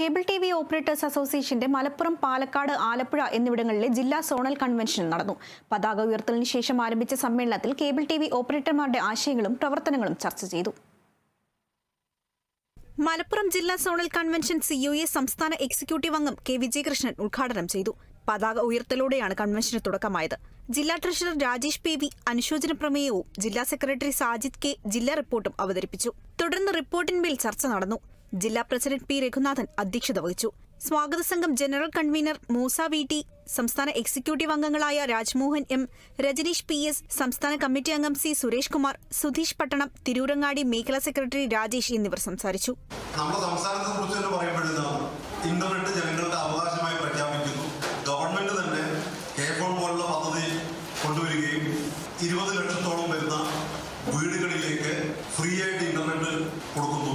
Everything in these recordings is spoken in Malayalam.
Cable TV. ഓപ്പറേറ്റേഴ്സ് അസോസിയേഷന്റെ മലപ്പുറം, പാലക്കാട്, ആലപ്പുഴ എന്നിവിടങ്ങളിലെ ജില്ലാ സോണൽ കൺവെൻഷൻ നടന്നു. പതാക ഉയർത്തലിന് ശേഷം ആരംഭിച്ച സമ്മേളനത്തിൽ കേബിൾ ടി.വി. ഓപ്പറേറ്റർമാരുടെ ആശയങ്ങളും പ്രവർത്തനങ്ങളും ചർച്ച ചെയ്തു. മലപ്പുറം ജില്ലാ സോണൽ കൺവെൻഷൻ COA സംസ്ഥാന എക്സിക്യൂട്ടീവ് അംഗം K. വിജയകൃഷ്ണൻ ഉദ്ഘാടനം ചെയ്തു. പതാക ഉയർത്തലോടെയാണ് കൺവെൻഷന് തുടക്കമായത്. ജില്ലാ ട്രഷറർ രാജേഷ് PV അനുശോചന പ്രമേയവും ജില്ലാ സെക്രട്ടറി സാജിദ് K ജില്ലാ റിപ്പോർട്ടും അവതരിപ്പിച്ചു. തുടർന്ന് റിപ്പോർട്ടിന്മേൽ ചർച്ച നടന്നു. ജില്ലാ പ്രസിഡന്റ് P. രഘുനാഥൻ അധ്യക്ഷത വഹിച്ചു. സ്വാഗത സംഘം ജനറൽ കൺവീനർ മൂസ VT, സംസ്ഥാന എക്സിക്യൂട്ടീവ് അംഗങ്ങളായ രാജ്മോഹൻ M, രജനീഷ് PS, സംസ്ഥാന കമ്മിറ്റി അംഗം C. സുരേഷ് കുമാർ, സുധീഷ് പട്ടണം, തിരൂരങ്ങാടി മേഖലാ സെക്രട്ടറി രാജേഷ് എന്നിവർ സംസാരിച്ചു. നമ്മുടെ സംസ്ഥാനത്തെക്കുറിച്ച് പറയുമ്പോഴേക്കും ഇന്റർനെറ്റ് ജനങ്ങളുടെ അവകാശമായി പ്രഖ്യാപിക്കുന്നു. ഗവൺമെന്റ് തന്നെ K-ഫോൺ പോലുള്ള പദ്ധതി കൊണ്ടുവരികയും 20 ലക്ഷത്തോളം വരുന്ന വീടുകളിലേക്ക് ഫ്രീ ആയിട്ട് ഇന്റർനെറ്റ് കൊടുക്കുന്നു.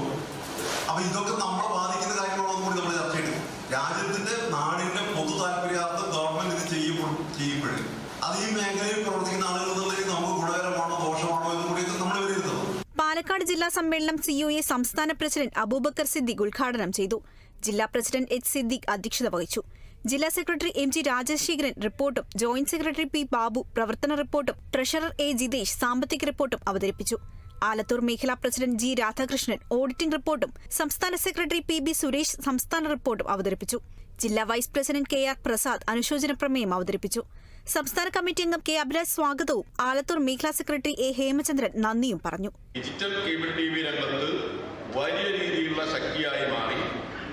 അപ്പൊ ഇതൊക്കെ നമ്മളെ ബാധിക്കുന്ന കാര്യങ്ങളൊന്നും കൂടി നമ്മൾ ചർച്ച ചെയ്തു. രാജ്യത്തിന്റെ നാടിന്റെ പൊതു താല്പര്യാർത്ഥം ഗവൺമെന്റ് ഇത് ചെയ്യുമ്പോഴേ അത് ഈ മേഖലയിൽ പ്രവർത്തിക്കുന്ന ആളുകൾ എന്നുള്ളത് നമുക്ക് ഗുണകരമാണോ ദോഷമാണോ എന്ന് കൂടി നമ്മൾ വിലയിരുത്തുന്നു. പാലക്കാട് ജില്ലാ സമ്മേളനം COA സംസ്ഥാന പ്രസിഡന്റ് അബൂബക്കർ സിദ്ദീഖ് ഉദ്ഘാടനം ചെയ്തു. ജില്ലാ പ്രസിഡന്റ് H. സിദ്ദീഖ് അധ്യക്ഷത വഹിച്ചു. ജില്ലാ സെക്രട്ടറി MG രാജശേഖരൻ റിപ്പോർട്ടും, ജോയിന്റ് സെക്രട്ടറി P. ബാബു പ്രവർത്തന റിപ്പോർട്ടും, ട്രഷറർ A. ജിതേഷ് സാമ്പത്തിക റിപ്പോർട്ടും അവതരിപ്പിച്ചു. ആലത്തൂർ മേഖലാ പ്രസിഡന്റ് G. രാധാകൃഷ്ണൻ ഓഡിറ്റിംഗ് റിപ്പോർട്ടും, സംസ്ഥാന സെക്രട്ടറി PB സുരേഷ് സംസ്ഥാന റിപ്പോർട്ടും അവതരിപ്പിച്ചു. ജില്ലാ വൈസ് പ്രസിഡന്റ് KR പ്രസാദ് അനുശോചന പ്രമേയം അവതരിപ്പിച്ചു. സംസ്ഥാന കമ്മിറ്റി അംഗം K. അഭിലാഷ് സ്വാഗതവും ആലത്തൂർ മേഖലാ സെക്രട്ടറി A. ഹേമചന്ദ്രൻ നന്ദിയും പറഞ്ഞു. ഡിജിറ്റൽ കേബിൾ TV രംഗത്ത് വലിയ രീതിയിലുള്ള ശക്തിയായി മാറി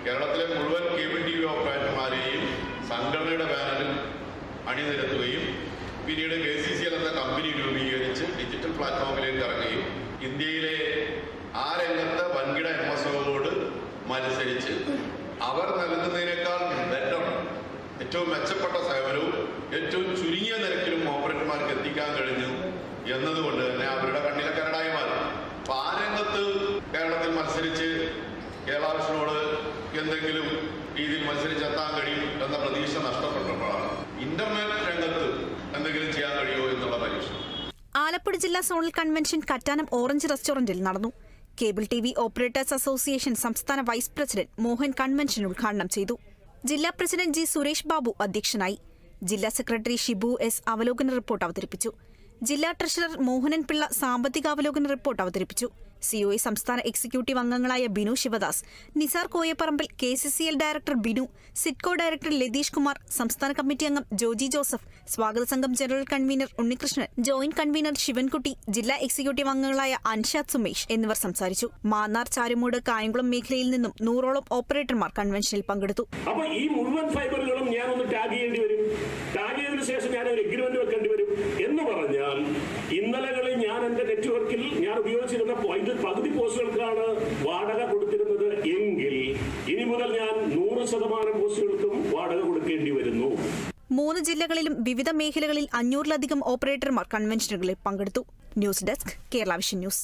കേരളത്തിലെ മുഴുവൻ കേബിൾ TV ഓപ്പറേറ്റർമാരെയും സംഘടനയുടെ ബാനറിൽ അണിനിരത്തുകയും പിന്നീട് KCCL എന്ന കമ്പനി രൂപീകരിച്ച് ഡിജിറ്റൽ പ്ലാറ്റ്ഫോമിലേക്ക് ഇറങ്ങുകയും ഇന്ത്യയിലെ ആ രംഗത്ത് വൻകിട MSOകളോട് മത്സരിച്ച് അവർ നൽകുന്നതിനേക്കാൾ ബെറ്റർ, ഏറ്റവും മെച്ചപ്പെട്ട സേവനവും ഏറ്റവും ചുരുങ്ങിയ നിരക്കിലും ഓപ്പറേറ്റർമാർക്ക് എത്തിക്കാൻ കഴിഞ്ഞു എന്നതുകൊണ്ട് തന്നെ അവരുടെ കണ്ണിലെ കരടായി മാറി. അപ്പൊ ആ രംഗത്ത് കേരളത്തിൽ മത്സരിച്ച് കേരളാവിഷനോട് എന്തെങ്കിലും രീതിയിൽ മത്സരിച്ചെത്താൻ കഴിയും എന്ന പ്രതീക്ഷ നഷ്ടപ്പെട്ടപ്പോഴാണ് ഇന്റർനെറ്റ് രംഗത്ത് എന്തെങ്കിലും ചെയ്യാൻ കഴിയുമോ എന്നുള്ള പരീക്ഷ. ആലപ്പുഴ ജില്ലാ സോണൽ കൺവെൻഷൻ കറ്റാനം ഓറഞ്ച് റെസ്റ്റോറന്റിൽ നടന്നു. Cable TV. ഓപ്പറേറ്റേഴ്സ് അസോസിയേഷൻ സംസ്ഥാന വൈസ് പ്രസിഡന്റ് മോഹൻ കൺവെൻഷൻ ഉദ്ഘാടനം ചെയ്തു. ജില്ലാ പ്രസിഡന്റ് G. സുരേഷ് ബാബു അധ്യക്ഷനായി. ജില്ലാ സെക്രട്ടറി ഷിബു S. അവലോകന റിപ്പോർട്ട് അവതരിപ്പിച്ചു. ജില്ലാ ട്രഷറർ മോഹനൻ പിള്ള സാമ്പത്തികാവലോകന റിപ്പോർട്ട് അവതരിപ്പിച്ചു. COA സംസ്ഥാന എക്സിക്യൂട്ടീവ് അംഗങ്ങളായ Binu Sivadas, Nisar Koyapparambil, KCCL director Binu, SIDCO director Latheesh Kumar, സംസ്ഥാന കമ്മിറ്റി അംഗം ജോജി ജോസഫ്, സ്വാഗത സംഘം general convener Unnikrishnan, joint convener Sivankutty, ജില്ലാ എക്സിക്യൂട്ടീവ് അംഗങ്ങളായ അൻഷാദ് സുമേഷ് എന്നിവർ സംസാരിച്ചു. മാന്നാർ, ചാരുമൂട്, കായംകുളം മേഖലയിൽ നിന്നും 100ഓളം ഓപ്പറേറ്റർമാർ കൺവെൻഷനിൽ പങ്കെടുത്തു. അപ്പോൾ ഈ മുഴുവൻ ഫൈബറുകളും ഞാൻ ഒന്ന് ടാഗ് ചെയ്യേണ്ടി വരും. ടാഗ് ചെയ്തതിനു ശേഷം ഞാൻ ഒരു എഗ്രിമെന്റ് വെക്കേണ്ടി വരും എന്ന് പറഞ്ഞാൽ ഇന്നലകളിൽ ഞാൻ എന്റെ നെറ്റ്വർക്കിൽ ഞാൻ ഉപയോഗിച്ചിരുന്ന പകുതി പോസ്റ്റുകൾക്കാണ് വാടക കൊടുത്തിരുന്നത് എങ്കിൽ ഇനി മുതൽ ഞാൻ 100% പോസ്റ്റുകൾക്കും വാടക കൊടുക്കേണ്ടി വരുന്നു. 3 ജില്ലകളിലും വിവിധ മേഖലകളിൽ 500-ലധികം ഓപ്പറേറ്റർമാർ കൺവെൻഷനുകളിൽ പങ്കെടുത്തു. News desk, Kerala vision news.